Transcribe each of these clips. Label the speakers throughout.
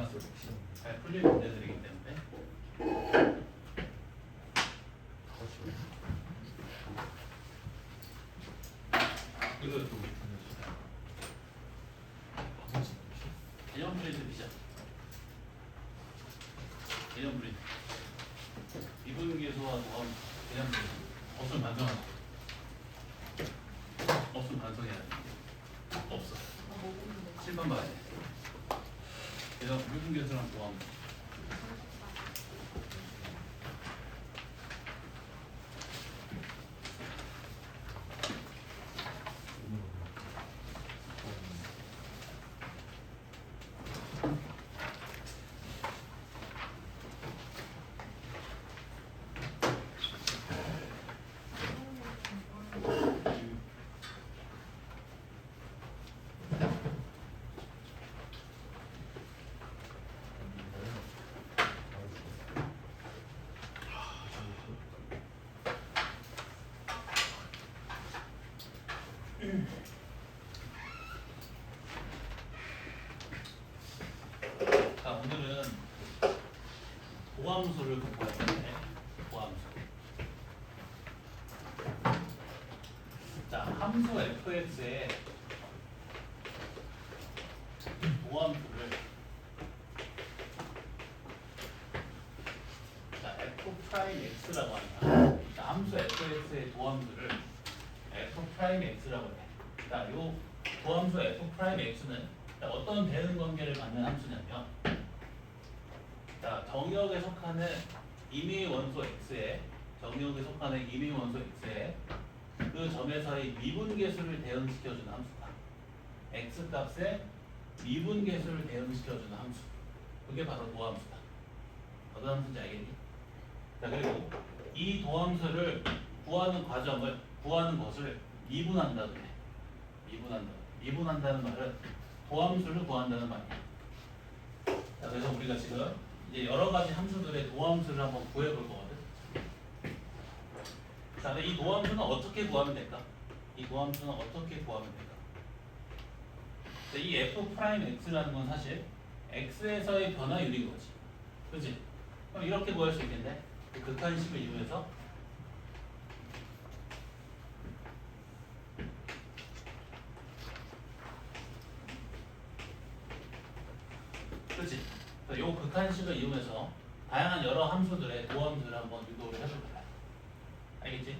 Speaker 1: 마이너스 60. 잘 풀릴 문제들이기 때문에. 이거 또 개념 프린트 비자. 개념 프린트. 미분계수와 도함 개념 프린트. 없으면 반성하자. 없으면 반성해야 돼. 없어. 7번 봐야 돼. 그래서 미분계수랑 도함. 자, 오늘은 도함수를 공부할 건데, 도함수. 자, 함수 fx의 도함수를 자, f'x라고 한다. 자, 함수 fx의 도함수를 f'x라고 해. 자, 요 도함수 f'x는 어떤 대응 관계를 갖는 함수냐면, 자, 정역에 속하는 임의의 원소 x에 그 점에서의 미분계수를 대응시켜주는 함수다. x 값에 미분계수를 대응시켜주는 함수. 그게 바로 도함수다. 어떤 함수인지 알겠니? 자, 그리고 이 도함수를 구하는 것을 미분한다고 해. 미분한다는 말은 도함수를 구한다는 말이야. 자, 그래서 우리가 지금 이제 여러 가지 함수들의 도함수를 한번 구해볼 거거든. 자, 근데 이 도함수는 어떻게 구하면 될까? 자, 이 f'x라는 건 사실 x에서의 변화율인 거지. 그렇지? 그럼 이렇게 구할 수 있겠네. 극한식을 이용해서 그렇지? 요 극한식을 이용해서 다양한 여러 함수들의 도함수를 한번 유도를 해볼 거야. 알겠지?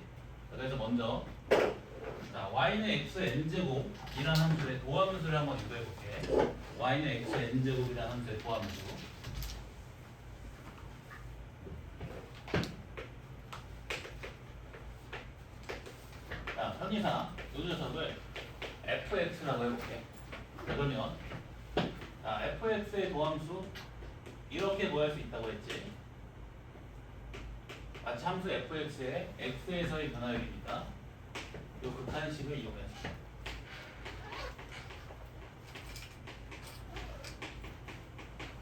Speaker 1: 자, 그래서 먼저 자, y는 x n제곱이라는 함수의 도함수를 한번 유도해 볼게. y는 x n제곱이라는 함수의 도함수. 자, 편의상 이 녀석을 fx라고 해볼게. 자, 그러면 자, fx의 도함수 이렇게 구할 수 있다고 했지. 마치 함수 fx의 x에서의 변화율이니까 이 극한식을 이용해서.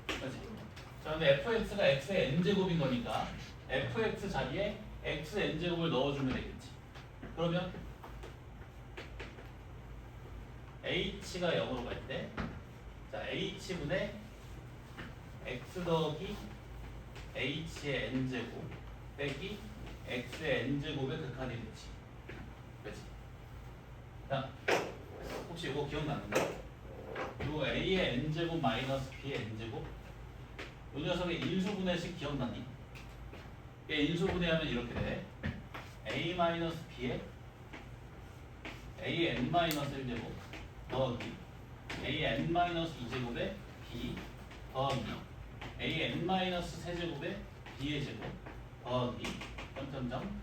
Speaker 1: 그렇지? 자, 근데 fx가 x의 n제곱인 거니까 fx 자리에 x n제곱을 넣어주면 되겠지. 그러면 h가 0으로 갈 때, 자, h분의 x 더하기 h의 n제곱 빼기 x의 n제곱의 극한이 되지. 그렇지? 자, 혹시 이거 기억나는가? 요 a의 n제곱 마이너스 b의 n제곱, 요 녀석의 인수분해식 기억나니? 얘 인수분해하면 이렇게 돼. a 마이너스 b에 a n 마이너스 1제곱 더하기 a n 마이너스 2제곱에 b 더하기 a n 마이너스 3제곱에 b의 제곱 더하기 점점점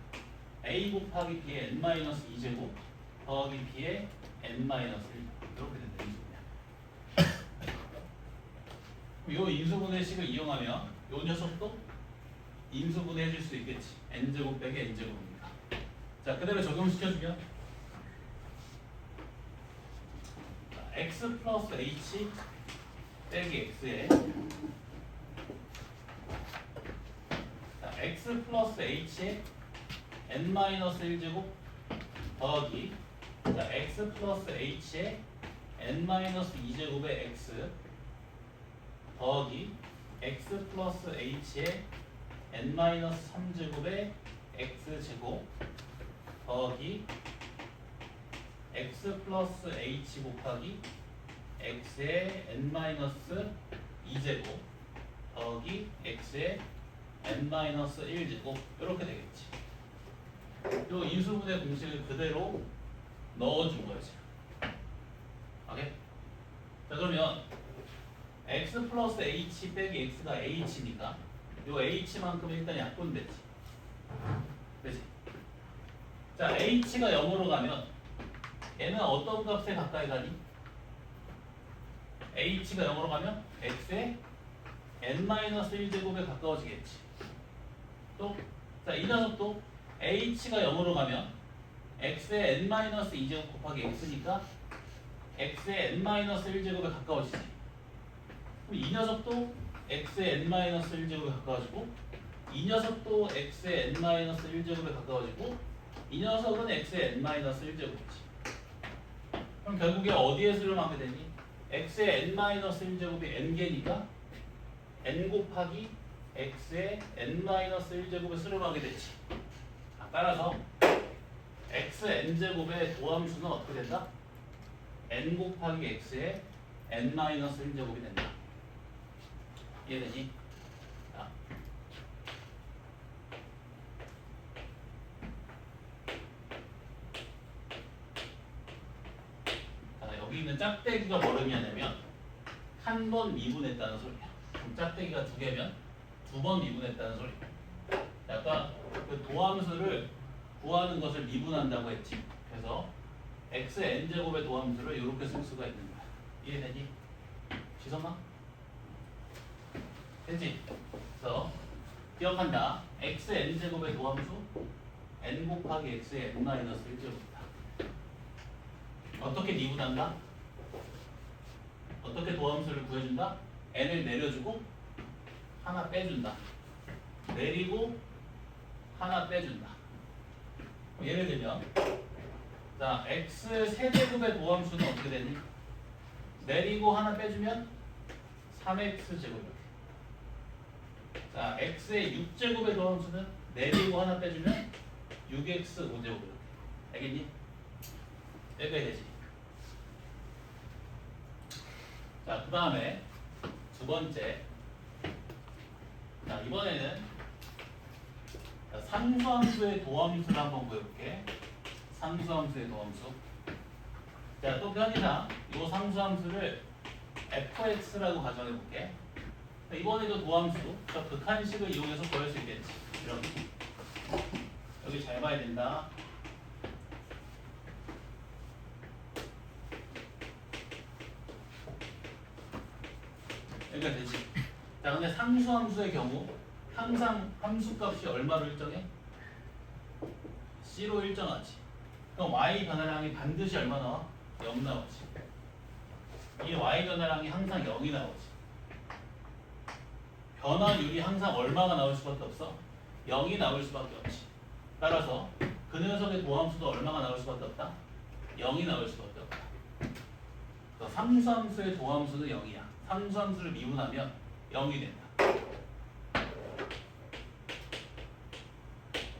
Speaker 1: a 곱하기 b의 n 마이너스 2제곱 더하기 b의 n 마이너스 1 이렇게 된다. 인수분해. 이 인수분해식을 이용하면 요 녀석도 인수분해 해줄 수 있겠지. n제곱 빼기 n제곱입니다. 자, 그대로 적용시켜주면 x 플러스 h 빼기 x에 x 플러스 h에 n 마이너스 1제곱 더하기 x 플러스 h에 n 마이너스 2제곱의 x 더하기 x 플러스 h의 n-3제곱의 x제곱 더하기 x 플러스 h 곱하기 x의 n-2제곱 더하기 x의 n-1제곱 이렇게 되겠지. 요 인수분해 공식을 그대로 넣어준 거예요. 오케이? 자 그러면 x 플러스 h 빼기 x가 h니까 요 h만큼 일단 약분되지. 그치? 자 h가 0으로 가면 얘는 어떤 값에 가까이 가니? h가 0으로 가면 x의 n-1제곱에 가까워지겠지. 또, 자, 이 녀석도 h가 0으로 가면 x의 n-2제곱 곱하기 x니까 x의 n-1제곱에 가까워지지. 그럼 이 녀석도 x의 n-1제곱에 가까워지고 이 녀석도 x의 n-1제곱에 가까워지고 이 녀석은 x의 n-1제곱이지. 그럼 결국에 어디에 수렴하게 되니? x의 n-1제곱이 n개니까 n 곱하기 x의 n-1제곱에 수렴하게 되지. 따라서 x n제곱의 도함수는 어떻게 된다? n 곱하기 x의 n-1제곱이 된다. 이해되니? 자, 여기 있는 짝대기가 뭘 의미하냐면 한 번 미분했다는 소리야. 그럼 짝대기가 두 개면 두 번 미분했다는 소리야. 아까 그 도함수를 구하는 것을 미분한다고 했지. 그래서 x n제곱의 도함수를 이렇게 쓸 수가 있는 거야. 이해되니? 지성아? 되지? 그래서 기억한다. x n제곱의 도함수 n 곱하기 x의 n-1제곱이다. 어떻게 미분한다? 어떻게 도함수를 구해준다? n을 내려주고 하나 빼준다. 내리고 하나 빼준다. 예를 들면 자 x 세제곱의 도함수는 어떻게 되니? 내리고 하나 빼주면 3x제곱 이렇게. 자 x의 6제곱의 도함수는 내리고 하나 빼주면 6x5제곱 이렇게. 알겠니? 여기까지 되지. 자 그 다음에 두 번째. 자 이번에는 상수함수의 도함수를 한번 구해볼게. 상수함수의 도함수. 자, 또 편의상 이 상수함수를 fx라고 가정해볼게. 이번에도 도함수, 저 극한식을 이용해서 구할 수 있겠지. 이렇게. 여기 잘 봐야 된다. 여기가 되지. 자, 근데 상수함수의 경우 항상 함수값이 얼마로 일정해? C로 일정하지. 그럼 Y 변화량이 반드시 얼마 나와? 0 나오지. 이 Y 변화량이 항상 0이 나오지. 변화율이 항상 얼마가 나올 수밖에 없어? 0이 나올 수밖에 없지. 따라서 그 녀석의 도함수도 얼마가 나올 수밖에 없다? 0이 나올 수밖에 없다. 그래서 상수함수의 도함수는 0이야. 상수함수를 미분하면 0이 된다.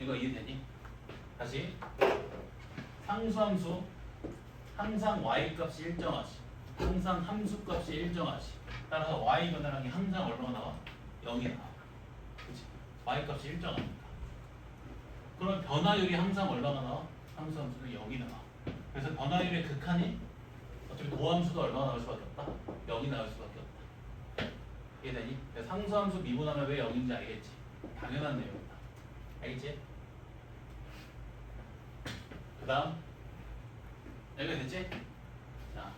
Speaker 1: 이거 이해되니? 다시 상수함수 항상 y값이 일정하지. 항상 함수값이 일정하지. 따라서 y 변화량이 항상 얼마가 나와? 0이 나와. 그치? y값이 일정하니까. 그럼 변화율이 항상 얼마가 나와? 상수함수는 0이 나와. 그래서 변화율의 극한이 어차피 도함수도 얼마가 나올 수밖에 없다? 0이 나올 수밖에 없다. 이해되니? 상수함수 미분하면 왜 0인지 알겠지? 당연한 내용이다. 알겠지? 그 다음 여기가 됐지? 자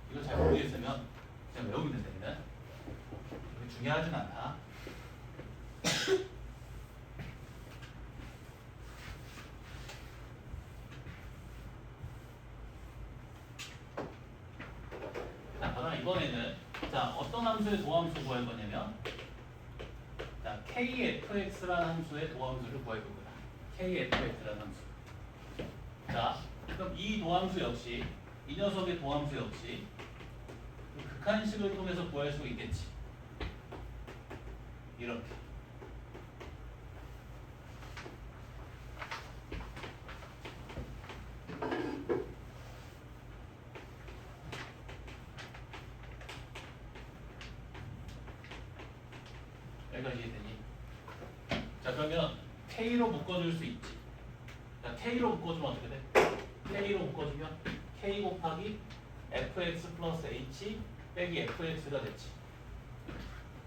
Speaker 1: 이거 잘 모르겠으면 그냥 외우면 된다. 이게 중요하진 않다. 자 그럼 이번에는 자 어떤 함수의 도함수 구할 거냐면 자 kfx라는 함수의 도함수를 구할 거고요. kfx라는 함수. 자, 그럼 이 도함수 역시 이 녀석의 도함수 역시 극한식을 통해서 구할 수 있겠지. 이렇게. 여기까지 이해되니? 자, 그러면 K로 묶어줄 수 있지. 자, K로 묶어주면 어떻게 돼? K로 묶어주면 K 곱하기 fx 플러스 h 빼기 fx가 됐지.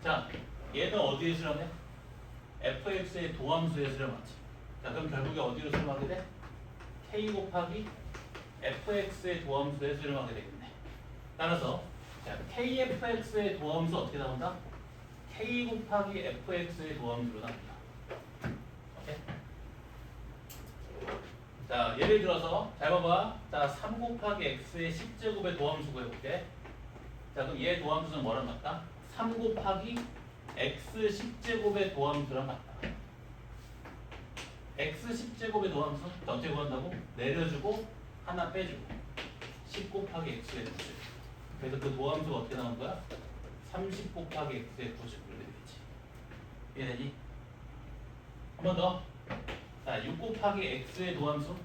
Speaker 1: 자, 얘는 어디에 수렴해? fx의 도함수에 수렴하지. 자, 그럼 결국에 어디로 수렴하게 돼? K 곱하기 fx의 도함수에 수렴하게 되겠네. 따라서 자, kfx의 도함수 어떻게 나온다? K 곱하기 fx의 도함수로 나온다. 오케이? 자, 예를 들어서 잘 봐봐. 자, 3 곱하기 x의 10제곱의 도함수 구해볼게. 자, 그럼 얘 도함수는 뭐랑 같다? 3 곱하기 x 10제곱의 도함수랑 같다. x 10제곱의 도함수 어떻게 구한다고? 내려주고 하나 빼주고 10 곱하기 x의 90. 그래서 그 도함수가 어떻게 나온 거야? 30 곱하기 x의 90 이렇게 되겠지. 이해되니? 한 번 더. 자, 6 곱하기 x의 도함수.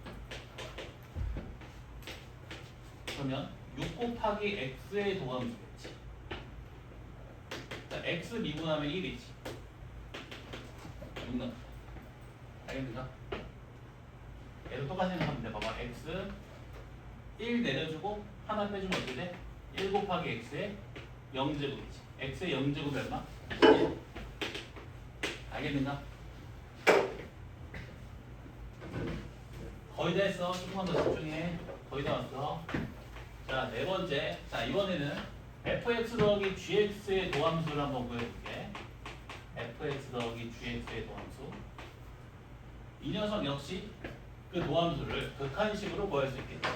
Speaker 1: 그러면 6 곱하기 x의 도함수겠지. 자, x 미분하면 1이지. 6 넣었다. 알겠는가? 얘도 똑같이 생각하면 돼. 봐봐. x 1 내려주고 하나 빼주면 어떻게 돼? 1 곱하기 x의 0제곱이지. x의 0제곱이 얼마? 1. 알겠는가? 거의 다 했어. 조금만 더 집중해. 거의 다 왔어. 자, 네 번째. 자, 이번에는 fx 더하기 gx의 도함수를 한번 구해볼게. fx 더하기 gx의 도함수. 이 녀석 역시 그 도함수를 극한식으로 구할 수 있겠지.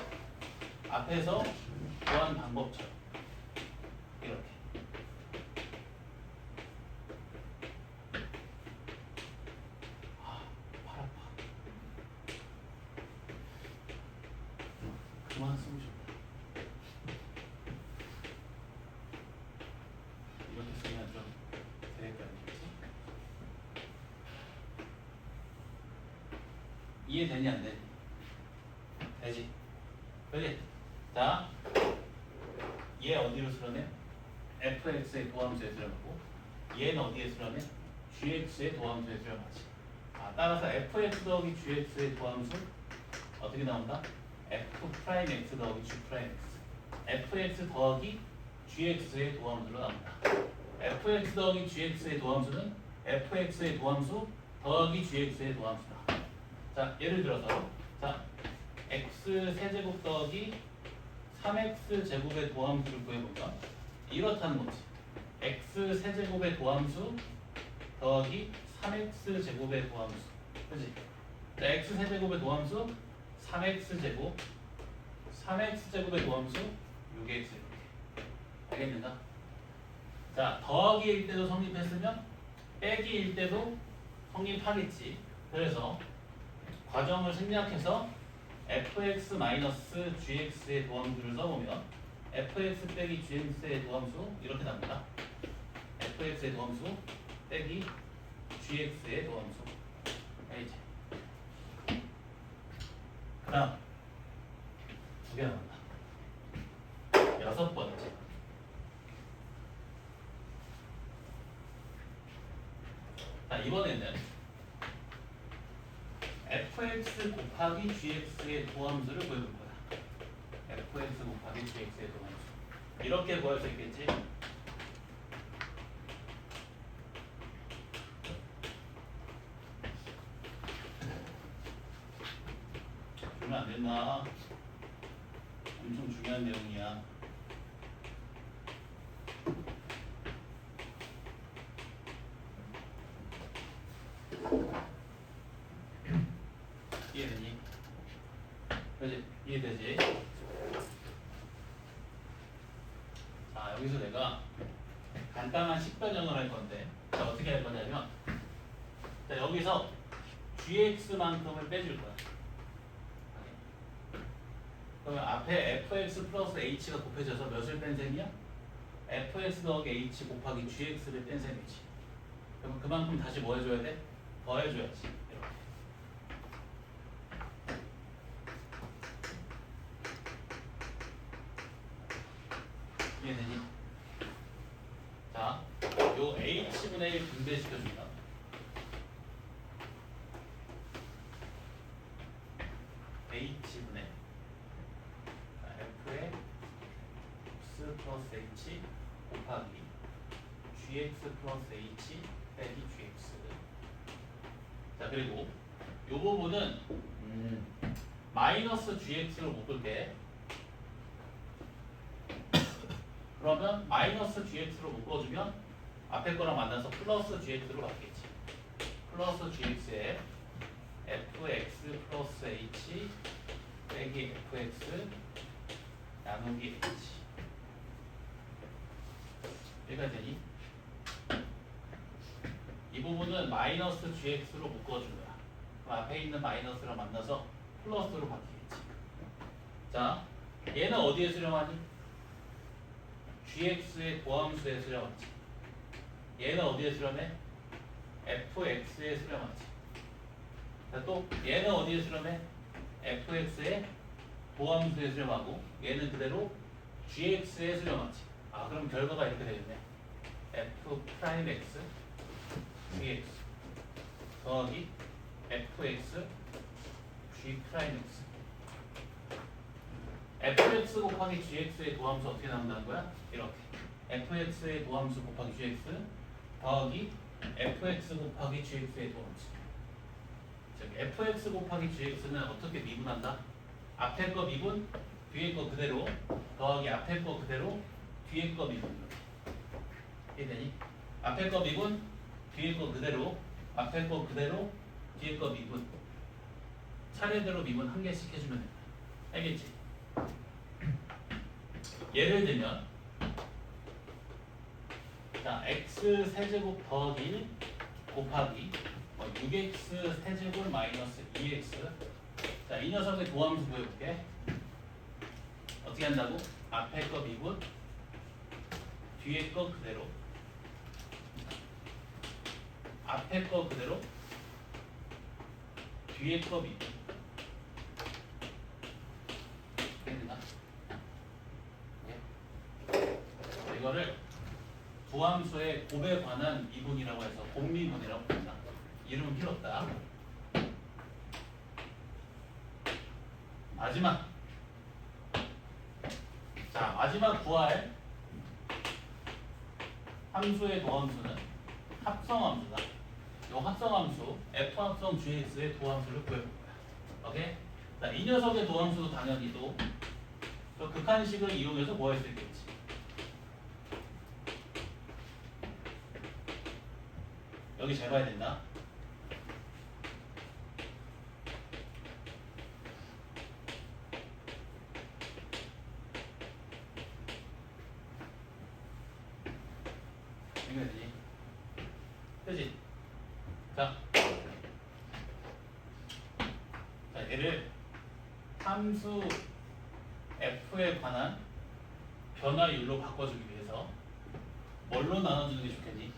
Speaker 1: 앞에서 구한 방법처럼. 이렇게. 팔 아파. 그만 쓰고 싶다. 이렇게 쓰면 좀 되게 아니겠지? 이해되니 안 되니? 되지? 그지? 자, 얘 어디로 수렴해? fx의 도함수에 수렴하고 얘는 어디에 수렴해? gx의 도함수에 수렴하지. 아, 따라서 fx 더하기 gx의 도함수 어떻게 나온다? f'x 더하기 g'x fx 더하기 gx의 도함수로 나온다. fx 더하기 gx의 도함수는 fx의 도함수 더하기 gx의 도함수다. 자, 예를 들어서 자, x 세제곱 더하기 3x 제곱의 도함수를 구해보면 이렇다는 거지. x 세제곱의 도함수 더하기 3x 제곱의 도함수. 그치? 자, x 세제곱의 도함수 3x 제곱 3x 제곱의 도함수 6x 이렇게. 알겠는가? 자, 더하기일 때도 성립했으면 빼기일 때도 성립하겠지. 그래서 과정을 생략해서 fx-gx의 도함수를 써보면 fx 빼기 gx의 도함수 이렇게 나옵니다. fx의 도함수 빼기 gx의 도함수. 이제 그다음 두 개 남았다. 여섯 번째. 자, 이번에는 fx 곱하기 gx의 도함수를 구해볼 거야. fx 곱하기 gx의 도함수. 이렇게 구할 수 있겠지? 주면 안 된다. 엄청 중요한 내용이야. 이해되니? 그렇지? 이해되지? 자, 여기서 내가 간단한 식변형을 할 건데, 자, 어떻게 할 거냐면, 자, 여기서 gx만큼을 빼줄 거야. 그러면 앞에 fx 플러스 h가 곱해져서 몇을 뺀 셈이야? fx 더하기 h 곱하기 gx를 뺀 셈이지. 그럼 그만큼 다시 뭐 해줘야 돼? 더해줘야지. 이렇게. 이해되니? 자, 요 h분의 1 분배시켜준다. h분의 f의 x 플러스 h 곱하기 gx 플러스 h 빼기 gx. 자, 그리고 요 부분은 마이너스 gx로 묶을게. 그러면 마이너스 gx로 묶어주면 앞에 거랑 만나서 플러스 gx로 바뀌겠지. 플러스 gx에 fx 플러스 h 빼기 fx 나누기 h. 여기가 되니? 이 부분은 마이너스 gx로 묶어준 거야. 그럼 앞에 있는 마이너스랑 만나서 플러스로 바뀌겠지. 자, 얘는 어디에 수렴하니? gx의 도함수에 수렴하지. 얘는 어디에 수렴해? fx에 수렴하지. 자, 또 얘는 어디에 수렴해? fx의 도함수에 수렴하고 얘는 그대로 gx에 수렴하지. 아, 그럼 결과가 이렇게 되겠네. f 프라임 x gx 더하기 fx g 프라임 x. fx 곱하기 gx의 도함수 어떻게 나온다는 거야? 이렇게. fx의 도함수 곱하기 gx 더하기 fx 곱하기 gx의 도함수. 즉 fx 곱하기 gx는 어떻게 미분한다? 앞에 거 미분, 뒤에 거 그대로 더하기 앞에 거 그대로, 뒤에 거 미분. 이해되니? 앞에 거 미분, 뒤에 거 그대로, 앞에 거 그대로, 뒤에 거 미분. 차례대로 미분 한 개씩 해주면 된다. 알겠지? 예를 들면 자, x 세제곱 더하기 1 곱하기 6x 세제곱 마이너스 2x. 자, 이 녀석의 도함수 보여볼게. 어떻게 한다고? 앞에 거 미분, 뒤에 거 그대로, 앞에 거 그대로, 뒤에 거 미분. 됐나? 예. 이거를 도함수의 곱에 관한 미분이라고 해서 곱미분이라고 부른다. 이름은 필요 없다. 마지막. 자, 마지막 구할 함수의 도함수는 합성함수다. 이 합성함수 f 합성 gx의 도함수를 구해볼 거야. 오케이? 자, 이 녀석의 도함수도 당연히 또 극한식을 이용해서 뭐 할 수 있겠지? 여기 잘 봐야 된다. 이거지. 그지? 자, 얘를 함수 f에 관한 변화율로 바꿔주기 위해서 뭘로 나눠주는 게 좋겠니?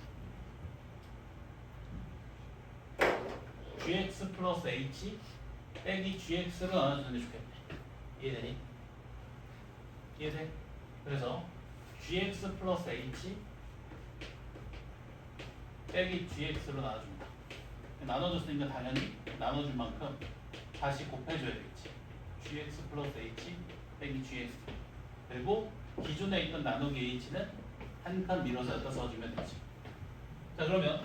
Speaker 1: gx 플러스 h 빼기 gx로 나눠주는 게 좋겠네. 이해되니? 이해돼? 그래서 gx 플러스 h 빼기 gx로 나눠줍니다. 나눠줬으니까 당연히 나눠준 만큼 다시 곱해줘야겠지. gx 플러스 h 빼기 gx. 그리고 기존에 있던 나누기 h는 한 칸 밀어서 여기다 써주면 되지. 자, 그러면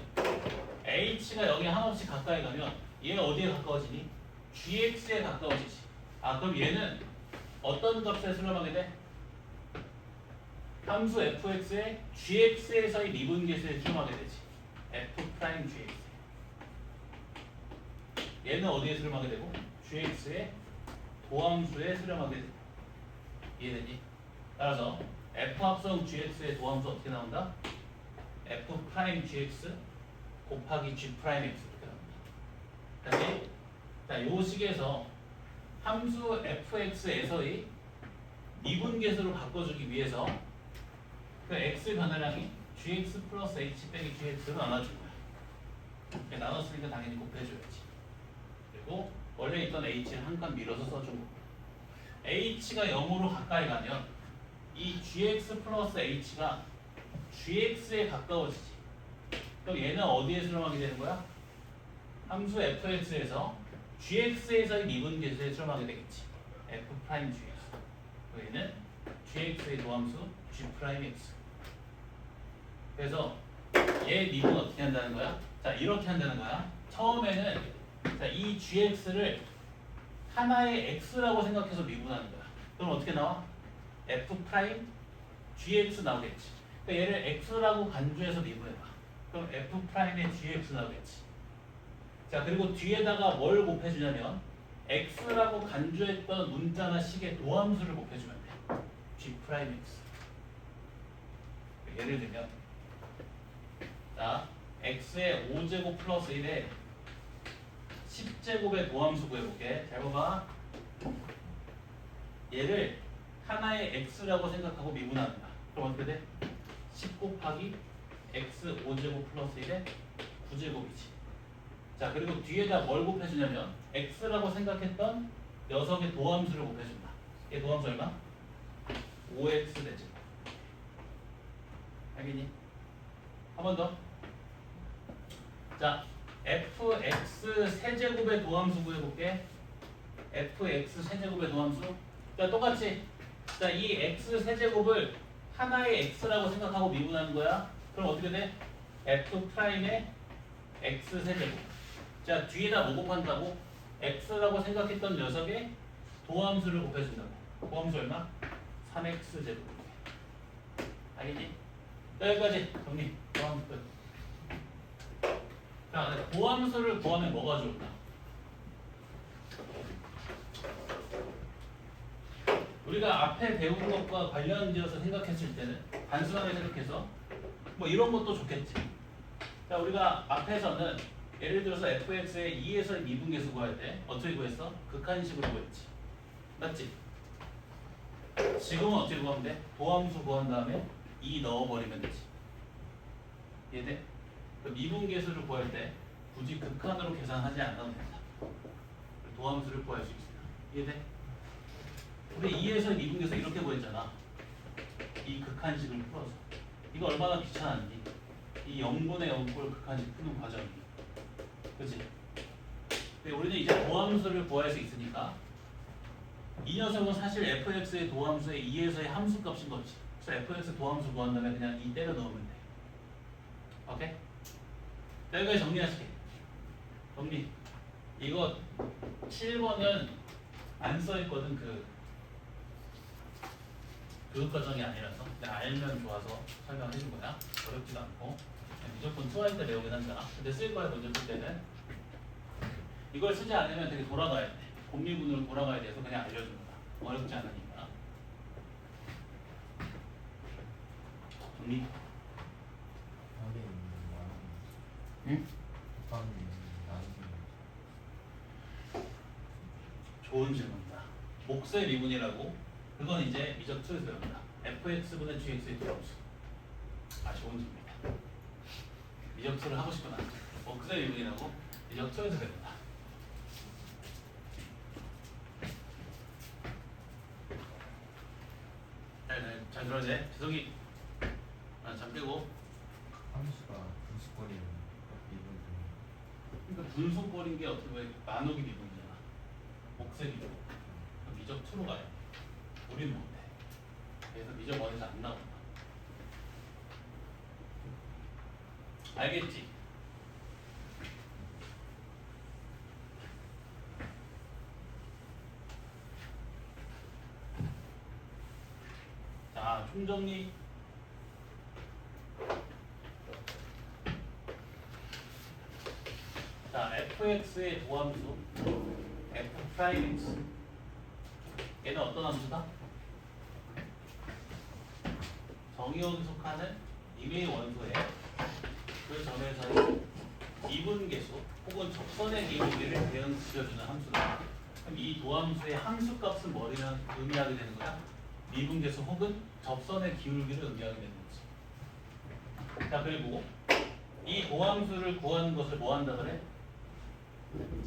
Speaker 1: h가 여기 한없이 가까이 가면 얘가 어디에 가까워지니? gx에 가까워지지. 아, 그럼 얘는 어떤 값에 수렴하게 돼? 함수 fx에 gx에서의 미분계수에 수렴하게 되지. f 프라임 gx. 얘는 어디에 수렴하게 되고? gx의 도함수에 수렴하게 돼. 이해되니? 따라서 f 합성 gx의 도함수 어떻게 나온다? f 프라임 gx 곱하기 g 프라임 x 이렇게 나옵니다. 다시, 자, 요 식에서 함수 fx에서의 미분계수로 바꿔주기 위해서 그 x 변화량이 gx 플러스 h 빼기 gx로 나눠준 거야. 이렇게 나눴으니까 당연히 곱해줘야지. 그리고 원래 있던 h를 한 칸 밀어서 써준 거고. h가 0으로 가까이 가면 이 gx 플러스 h가 gx에 가까워지지. 그럼 얘는 어디에 수렴하게 되는 거야? 함수 fx에서 gx에서의 미분계수에 수렴하게 되겠지. f 프라임 gx. 얘는 gx의 도함수 g 프라임 x. 그래서 얘 미분 어떻게 한다는 거야? 자, 이렇게 한다는 거야. 처음에는 자, 이 gx를 하나의 x라고 생각해서 미분하는 거야. 그럼 어떻게 나와? f 프라임 gx 나오겠지. 그러니까 얘를 x라고 간주해서 미분해봐. 그럼 f 프라임의 gx 나오겠지. 자, 그리고 뒤에다가 뭘 곱해주냐면 x라고 간주했던 문자나 식의 도함수를 곱해주면 돼. g 프라임 x. 예를 들면 자, x의 5제곱 플러스 1에 10제곱의 도함수 구해볼게. 잘 봐봐. 얘를 하나의 x라고 생각하고 미분한다. 그럼 어떻게 돼? 10 곱하기 x 5제곱 플러스 1에 9제곱이지. 자, 그리고 뒤에다 뭘 곱해주냐면 x라고 생각했던 녀석의 도함수를 곱해준다. 얘 도함수 얼마? 5x 되지. 알겠니? 한 번 더. 자, fx 세제곱의 도함수 구해볼게. fx 세제곱의 도함수. 자, 똑같이. 자, 이 x 세제곱을 하나의 x라고 생각하고 미분하는 거야. 그럼 어떻게 돼? f 프라임의 x 세제곱. 자, 뒤에다 뭐 곱한다고? x라고 생각했던 녀석의 도함수를 곱해준다고. 도함수 얼마? 3x 제곱. 알겠니? 자, 여기까지 정리. 도함수 끝. 자, 도함수를 구하면 뭐가 좋을까? 우리가 앞에 배운 것과 관련지어서 생각했을 때는 단순하게 생각해서 뭐 이런 것도 좋겠지. 자, 우리가 앞에서는 예를 들어서 fx의 2에서 미분계수 구할 때 어떻게 구했어? 극한식으로 구했지. 맞지? 지금은 어떻게 구하면 돼? 도함수 구한 다음에 2 넣어버리면 되지. 이해돼? 그 미분계수를 구할 때 굳이 극한으로 계산하지 않아도 된다. 도함수를 구할 수 있어요. 이해돼? 우리 2에서 미분계수 이렇게 구했잖아. 이 극한식을 풀어서. 이거 얼마나 귀찮았니? 이 0분의 0꼴 극한식 푸는 과정이. 그치? 근데 우리는 이제 도함수를 구할 수 있으니까 이 녀석은 사실 fx의 도함수의 2에서의 함수값인 거지. 그래서 fx 도함수 구한 다음에 그냥 2 때려 넣으면 돼. 오케이? 여기까지 정리하실게. 정리. 이거 7번은 안 써있거든. 교육 과정이 아니라서 그냥 알면 좋아서 설명해 준 거야. 어렵지도 않고 무조건 투하일 때 배우긴 한다. 근데 쓸 거야. 문제 풀 때는 이걸 쓰지 않으면 되게 돌아가야 돼. 곱미분으로 돌아가야 돼서 그냥 알려준 거다. 어렵지 않으니까. 정리. 응? 좋은 질문이다. 목세 미분이라고. 그건 이제 미적 2에서 배운다. fx분의 gx의 도함수. 아, 좋은 질문이다. 미적 2를 하고 싶구나. 목세 미분이라고 미적 2에서 배운다. 잘 들어야 돼. 지성이. 잠 빼고.
Speaker 2: 함수가 분수거리는 미분.
Speaker 1: 그러니까 분수꼴인 게 어떻게 보면 나누기 미분이잖아. 목세 미분. 미적 2로 가야 돼. 우린 못해. 그래서 미적 1에서 안 나온다. 알겠지? 자, 총정리. 자, fx의 도함수 f 프라임 x. 얘는 어떤 함수다? 정의원에 속하는 임의 원소에 그 점에서의 미분계수 혹은 적선의 기울기를 대응시켜주는 함수다. 그럼 이 도함수의 함수값은 뭐를 의미하게 되는 거야? 미분계수 혹은 접선의 기울기를 의미하게 되는 거지. 자, 그리고 이 도함수를 구하는 것을 뭐 한다 그래?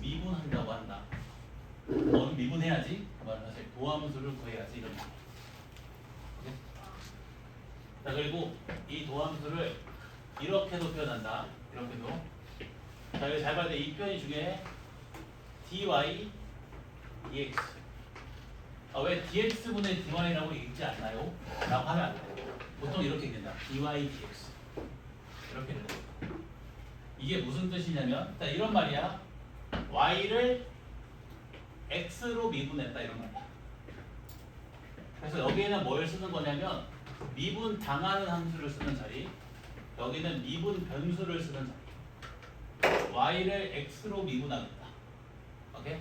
Speaker 1: 미분한다고 한다. 너는 미분해야지. 그 말은 사실 도함수를 구해야지 이런 말. 오케이? 자, 그리고 이 도함수를 이렇게도 표현한다. 이렇게도. 자, 여기 잘 봐야 돼. 이 표현 중에 dy, dx. 왜 dx분의 dy라고 읽지 않나요? 라고 하면 안 돼. 보통 이렇게 읽는다. dy, dx. 이렇게 읽는 거야. 이게 무슨 뜻이냐면, 자, 이런 말이야. y를 x로 미분했다 이런 말이야. 그래서 여기에는 뭘 쓰는 거냐면 미분 당하는 함수를 쓰는 자리, 여기는 미분 변수를 쓰는 자리. y를 x로 미분하겠다. 오케이?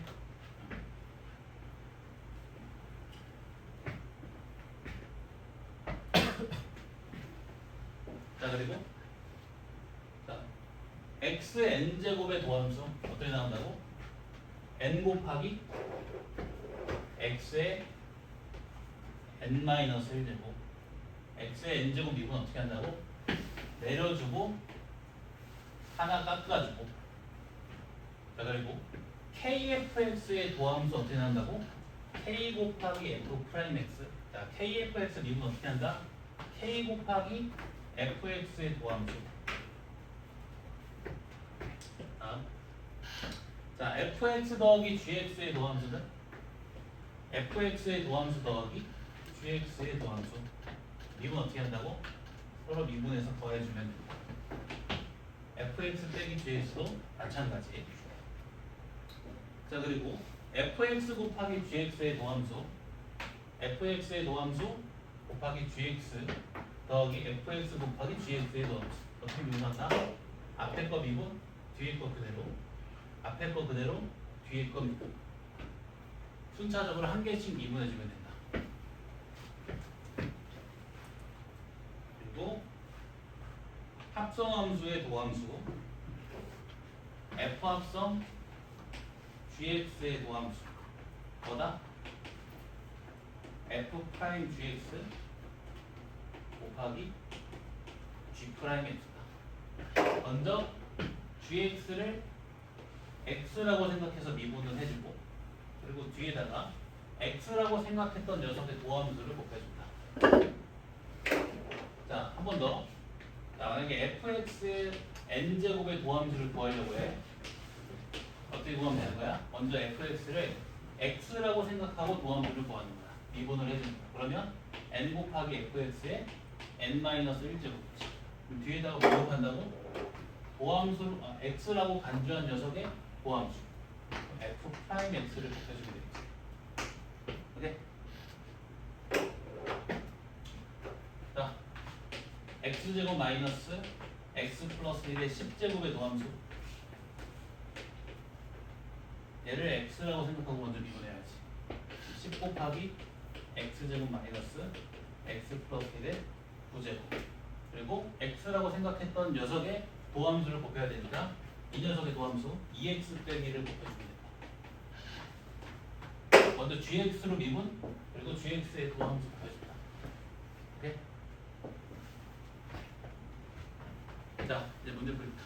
Speaker 1: 자, 그리고 자, x의 n제곱의 도함수 어떻게 나온다고? n 곱하기 x의 n-1제곱. x의 n제곱 미분 어떻게 한다고? 내려주고 하나 깎아주고. 자, 그리고 kfx의 도함수 어떻게 나온다고? k 곱하기 f 프라임 x. 자, kfx 미분 어떻게 한다? k 곱하기 fx의 도함수. 자, fx 더하기 gx의 도함수는 fx의 도함수 더하기 gx의 도함수. 미분 어떻게 한다고? 서로 미분해서 더해주면 된다. fx 빼기 gx도 마찬가지. 자, 그리고 fx 곱하기 gx의 도함수, fx의 도함수 곱하기 gx 더하기 fx 곱하기 gx의 도함수. 어떻게 미분한다? 앞에 거 미분, 뒤에 거 그대로. 앞에 거 그대로, 뒤에 거 미분. 순차적으로 한 개씩 미분해주면 된다. 그리고 합성함수의 도함수, f 합성 gx의 도함수 뭐다? f 프라임 gx 곱하기 g 프라임 x다. 먼저 gx를 x라고 생각해서 미분을 해주고, 그리고 뒤에다가 x라고 생각했던 녀석의 도함수를 곱해준다. 자, 한 번 더. 자, 만약에 fx의 n제곱의 도함수를 구하려고 해. 어떻게 구하면 되는 거야? 먼저 fx를 x라고 생각하고 도함수를 구하는 거야. 미분을 해주는 거야. 그러면 n 곱하기 fx의 n-1제곱이지. 그럼 뒤에다가 뭐 곱한다고? 도함수, x라고 간주한 녀석의 도함수 f 프라임 x를 곱해주면 되겠지. 오케이? 자, x제곱 마이너스 x 플러스 1의 10제곱의 도함수. 얘를 x라고 생각하고 먼저 미분해야지. 10 곱하기 x제곱 마이너스 x 플러스 1의 9제곱. 그리고 x라고 생각했던 녀석의 도함수를 곱해야 되니까 이 녀석의 도함수 2x 빼기를 곱해주면 된다. 먼저 gx로 미분, 그리고 gx의 도함수 곱해준다. 오케이? 자, 이제 문제 풀입니다.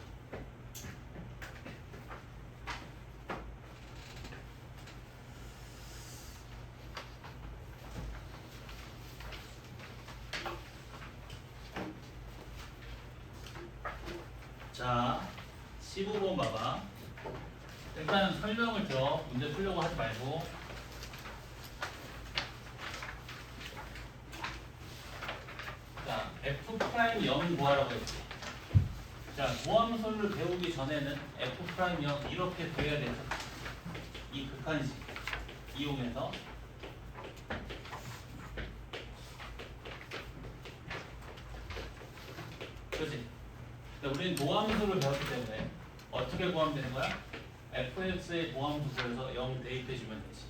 Speaker 1: 자, 15번 봐봐. 일단 설명을 들어. 문제 풀려고 하지 말고. 자, f 프라임 0 구하라고 했지. 자, 도함수를 배우기 전에는 f 프라임 0 이렇게 구해야 되죠. 이 극한식 이용해서. 그렇지? 우리는 도함수를 배웠기 때문에 어떻게 구하면 되는 거야? fx의 도함수 구해서 0 대입해주면 되지.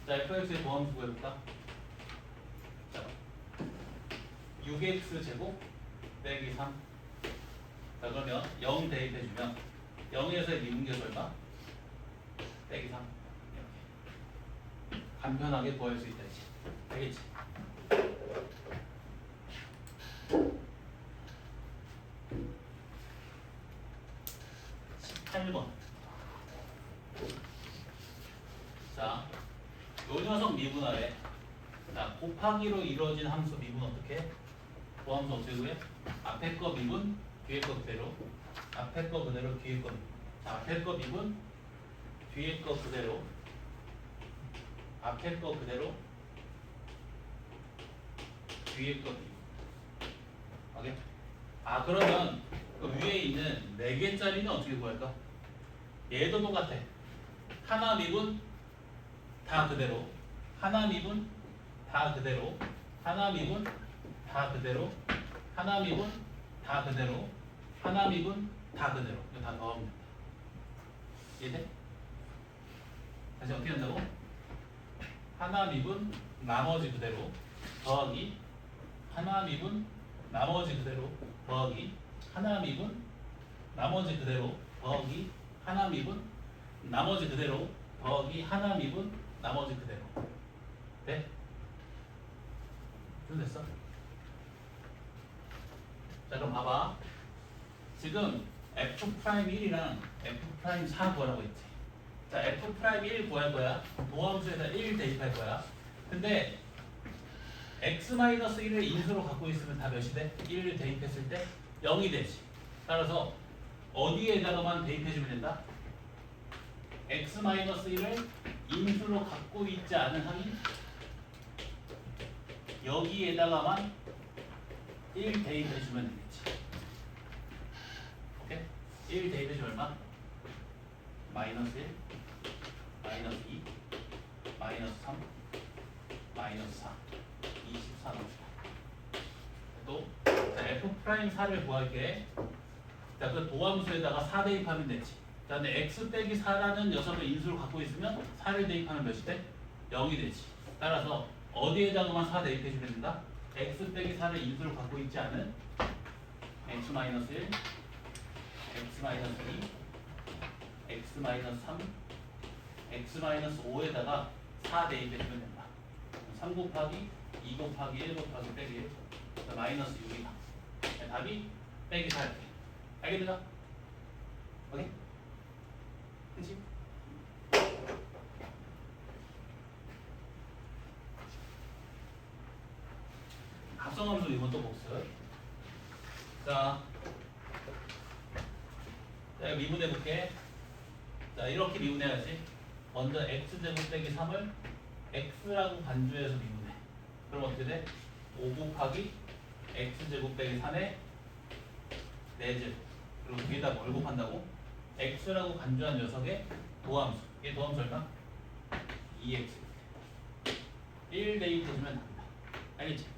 Speaker 1: 자, fx의 도함수 구해볼까? 자, 6x 제곱 빼기 3. 자, 그러면 0 대입해주면 0에서의 미분계수 얼마? 빼기 3. 이렇게 간편하게 구할 수 있다지. 알겠지? 8번. 자, 요 녀석 미분하래. 자, 곱하기로 이루어진 함수 미분 어떻게? 도함수 어떻게 구해? 앞에 거 미분, 뒤에 거 그대로. 앞에 거 그대로, 뒤에 거 미분. 자, 앞에 거 미분, 뒤에 거 그대로. 앞에 거 그대로, 뒤에 거 미분. 오케이? 아, 그러면 그 위에 있는 4개짜리는 어떻게 구할까? 얘도 똑같아. 하나 미분 다 그대로, 하나 미분 다 그대로, 하나 미분 다 그대로, 하나 미분 다 그대로, 하나 미분 다 그대로. 이거 다 더하면 된다. 이해돼? 다시 어떻게 한다고? 하나 미분 나머지 그대로 더하기 하나 미분 나머지 그대로 더하기 하나 미분 나머지 그대로 더하기 하나 미분 나머지 그대로 더하기 하나 미분 나머지 그대로. 네? 좀 됐어? 자, 그럼 봐봐. 지금 F'1이랑 F'4 구하라고 했지. 자, F'1 구할 거야. 도함수에다 1 대입할 거야. 근데 x-1을 인수로 갖고 있으면 다 몇이 돼? 1을 대입했을 때 0이 되지. 따라서 어디에다가만 대입해주면 된다? x-1을 인수로 갖고 있지 않은 한이 여기에다가만 1 대입해주면 되겠지. 오케이? 1 대입해주면 얼마? 마이너스 1, 마이너스 2, 마이너스 3, 마이너스 4, 24 나옵니다. 또 F'4를 구할게. 자, 그 도함수에다가 4 대입하면 되지. 자, 근데 x 빼기 4라는 녀석을 인수로 갖고 있으면 4를 대입하면 몇이 돼? 0이 되지. 따라서 어디에다가만 4 대입해주면 된다? x 빼기 4를 인수로 갖고 있지 않은 x-1, x-2, x-3, x-5에다가 4 대입해주면 된다. 3 곱하기 2 곱하기 1 곱하기 빼기 1, 마이너스 6이다. 답이 빼기 4 이렇게. 알겠는가? 오케이? 그치? 합성함수 이번 또 복습. 자, 미분해볼게. 자, 이렇게 미분해야지. 먼저 x제곱 빼기 3을 x라고 간주해서 미분해. 그럼 어떻게 돼? 5 곱하기 x제곱 빼기 3의 4제곱. 그리고 뒤에다 뭘 곱한다고? x라고 간주한 녀석의 도함수. 이게 도함수 얼마? 2x. 1 대입해주면 답니다. 알겠지?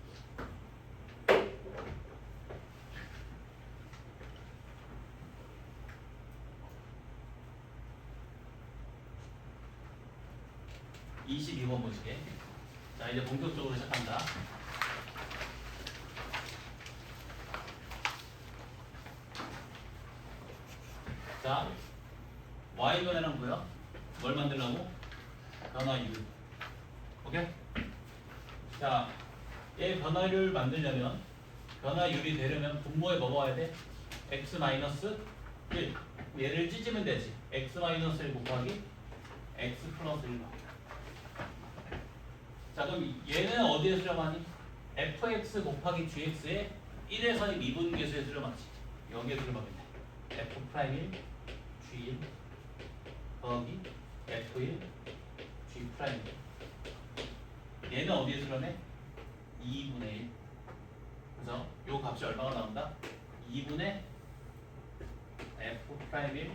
Speaker 1: (22번) 보시게. 자, 이제 본격적으로 시작한다. 자, y 변화는 뭐야? 뭘 만들려고? 변화 u. 오케이? 자, 얘 변화율 만들려면 변화율이 되려면 분모에 뭐가 와야 돼? x-1. 얘를 찢으면 되지. x-1 곱하기 x 플러스 1. 자, 그럼 얘는 어디에 수렴하니? fx 곱하기 gx에 1에서의 미분계수에 수렴하지. 여기에 수렴하면 돼. f'1, g1 더하기 f1, g'1. 얘는 어디에 수렴해? 2분의 1. 그래서 요 값이 얼마가 나온다? 2분의 f'1,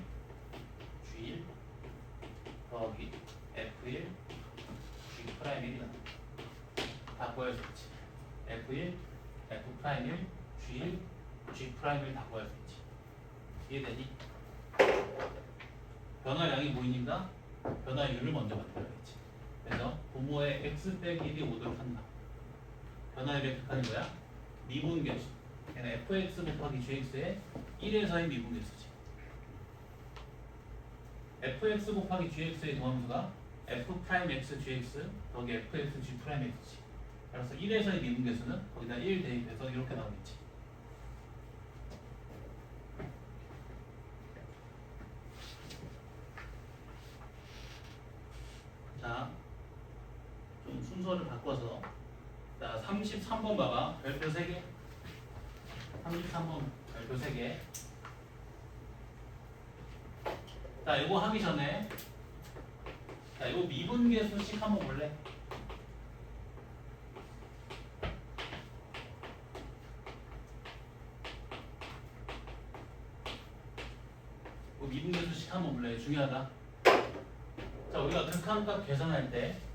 Speaker 1: g1 더하기 f1, g'1이 나온다. 다 구할 수 있지. F1, F'1, G1, G'1을 다 구할 수 있지. 이해되니? 변화량이 뭐이니까 변화율을 먼저 만들어야겠지. 그래서 분모에 x 빼기 1이 오도록 한다. 변화율이 어떻게 하는 거야? 미분계수. 얘는 fx 곱하기 gx의 1에서의 미분계수지. fx 곱하기 gx의 도함수가 f'x gx 더하기 fx g'x지. 그래서 1에서의 미분계수는 거기다 1 대입해서 이렇게 나오겠지. 33번 봐봐. 별표 3개. 33번 별표 3개. 자, 이거 하기 전에 자, 이거 미분계수식 한번 볼래? 이거 미분계수식 한번 볼래? 중요하다. 자, 우리가 극한값 계산할 때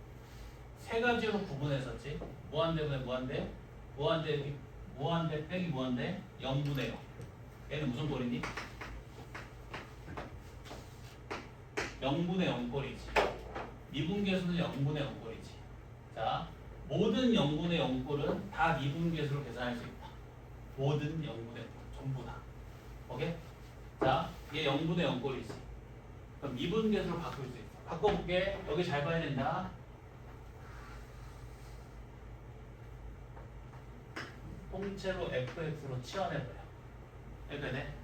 Speaker 1: 세 가지로 구분했었지. 무한대분의 무한대, 무한대 빼기 무한대, 0분의 0. 얘는 무슨 꼴이니? 0분의 0 꼴이지. 미분계수는 0분의 0 꼴이지. 자, 모든 0분의 0 꼴은 다 미분계수로 계산할 수 있다. 모든 0분의 0 전부 다. 오케이? 자, 얘 0분의 0 꼴이지. 그럼 미분계수로 바꿀 수 있어. 바꿔볼게. 여기 잘 봐야 된다. 통째로 fx로 치환해버려. 이렇게 돼.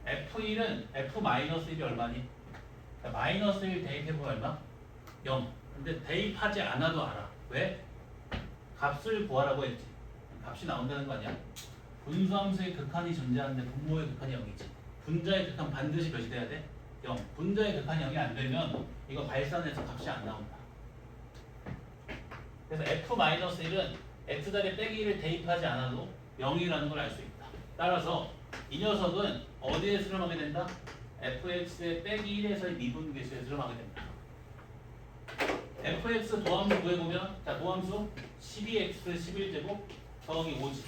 Speaker 1: f1은 f-1이 얼마니? 마이너스 1 대입해보면 얼마? 0. 근데 대입하지 않아도 알아. 왜? 값을 구하라고 했지. 값이 나온다는 거 아니야? 분수함수의 극한이 존재하는데 분모의 극한이 0이지. 분자의 극한 반드시 몇이 돼야 돼? 0. 분자의 극한이 0이 안 되면 이거 발산해서 값이 안 나온다. 그래서 f-1은 x자리에 빼기 1을 대입하지 않아도 0이라는 걸 알 수 있다. 따라서 이 녀석은 어디에 수렴하게 된다? fx의 빼기 1에서의 미분계수에 수렴하게 된다. fx 도함수 구해보면 자 도함수 12x 11제곱 더하기 5지.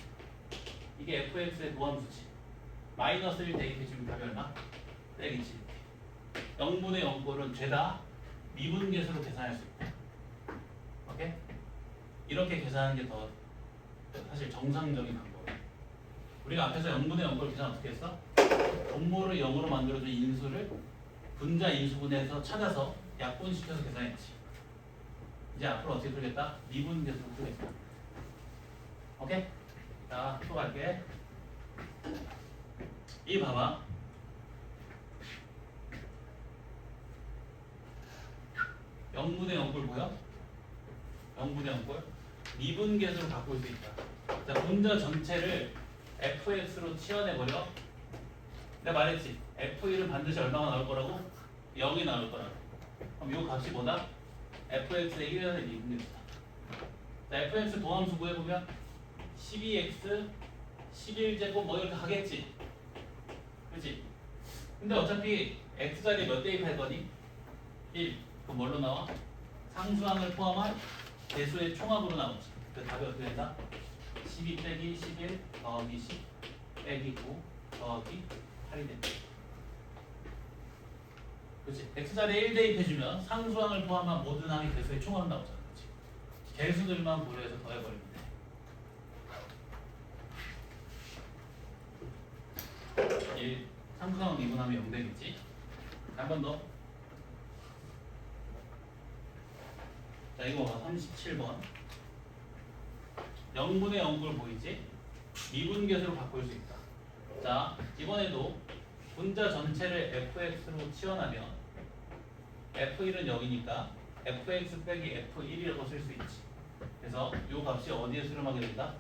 Speaker 1: 이게 fx의 도함수지. 마이너스 1 대입해주면 답이 얼마? 빼기 7. 0분의 0꼴은 죄다 미분계수로 계산할 수 있다. 오케이? 이렇게 계산하는 게 더 사실 정상적인 방법이에요. 우리가 앞에서 0분의 0꼴 계산 어떻게 했어? 분모를 0으로 만들어준 인수를 분자 인수분해에서 찾아서 약분시켜서 계산했지. 이제 앞으로 어떻게 풀겠다? 미분계수로 풀겠다. 오케이? 자, 또 갈게. 이 봐봐. (0분의 0꼴) 뭐야? 0분의 0꼴? 미분계수로 바꿀 수 있다. 자, 분자 전체를 fx로 치환해버려. 내가 말했지. f1은 반드시 얼마가 나올 거라고? 0이 나올 거라고. 그럼 이 값이 뭐다? fx의 1년의 미분계수다. 자, fx 도함수 구해보면 12x 11제곱 뭐 이렇게 가겠지. 그렇지? 근데 어차피 x자리에 몇 대입할 거니? 1. 그럼 뭘로 나와? 상수항을 포함한 개수의 총합으로 나오지. 그 답이 어떻게 된다? 12 빼기 11 더하기 10 빼기 9 더하기 8이 된다. 그렇지? x자리에 1 대입해주면 상수항을 포함한 모든 항의 개수의 총합 나오잖아. 그렇지? 개수들만 고려해서 더해버리면 돼. 1. 상수항을 미분하면 0 되겠지? 한 번 더. 자, 이거 봐. 37번. 0분의 0꼴 보이지? 미분계수로 바꿀 수 있다. 자, 이번에도 분자 전체를 fx로 치환하면 f1은 0이니까 fx 빼기 f1이라고 쓸 수 있지. 그래서 이 값이 어디에 수렴하게 된다?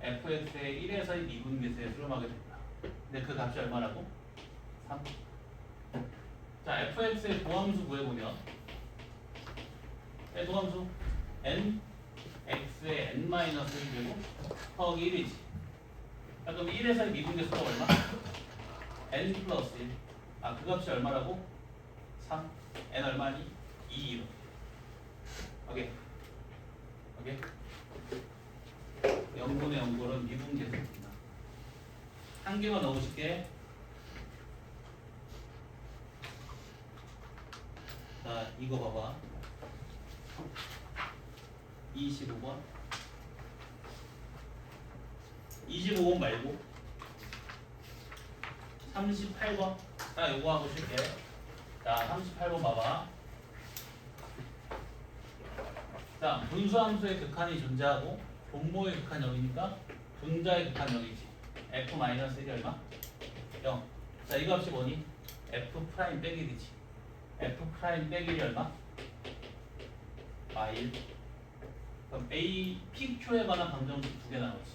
Speaker 1: fx의 1에서의 미분계수에 수렴하게 된다. 근데 그 값이 얼마라고? 3. 자, fx의 도함수 구해보면 도함수 n x의 n-1제곱 더하기 1이지. 자, 그럼 1에서의 미분계수가 얼마? n 플러스 1. 아, 그 값이 얼마라고? 3. n 얼마니? 2 이렇게. 오케이. 오케이. 0분의 0꼴은 미분계수입니다. 한 개만 넣어줄게. 자, 이거 봐봐. 25번 25번 말고 38번. 자, 요거 하고 쉴게. 자, 38번 봐봐. 자, 분수함수의 극한이 존재하고 분모의 극한 0이니까 분자의 극한 0이지. f-1이 얼마? 0. 자, 이 값이 뭐니? f 프라임 빼기 1이지. f 프라임 빼기 1이 얼마? 1. 그럼 A, PQ에 관한 방정식 두 개 나오지.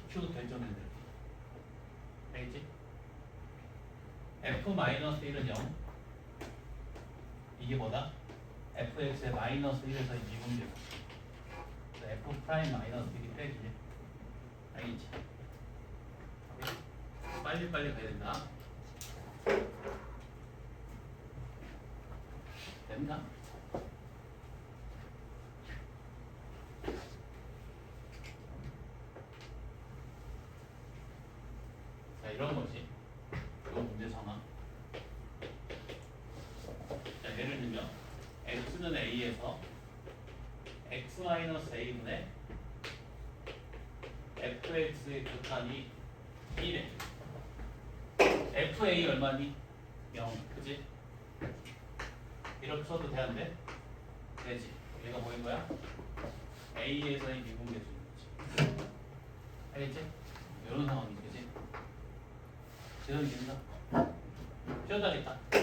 Speaker 1: PQ 결정된다. 알겠지? F-1은 0. 이게 뭐다? fx의 마이너스 1에서 미분계수. f 프라임 마이너스 1이 빼기네. 알겠지? 빨리빨리 가야 된다. 됐나? 자, 이런 거지. 이거 문제 상황. 자, 예를 들면 x는 a에서 x-a분의 fx의 극한이 1에 fa 얼마니? 0. 그지? 이렇게 써도 돼, 안 돼? 되지. 얘가 뭐인 거야? a에서의 미분계수인 거지. 알겠지? 이런 상황이 그지? 지금 된다. 쉬어다겠다.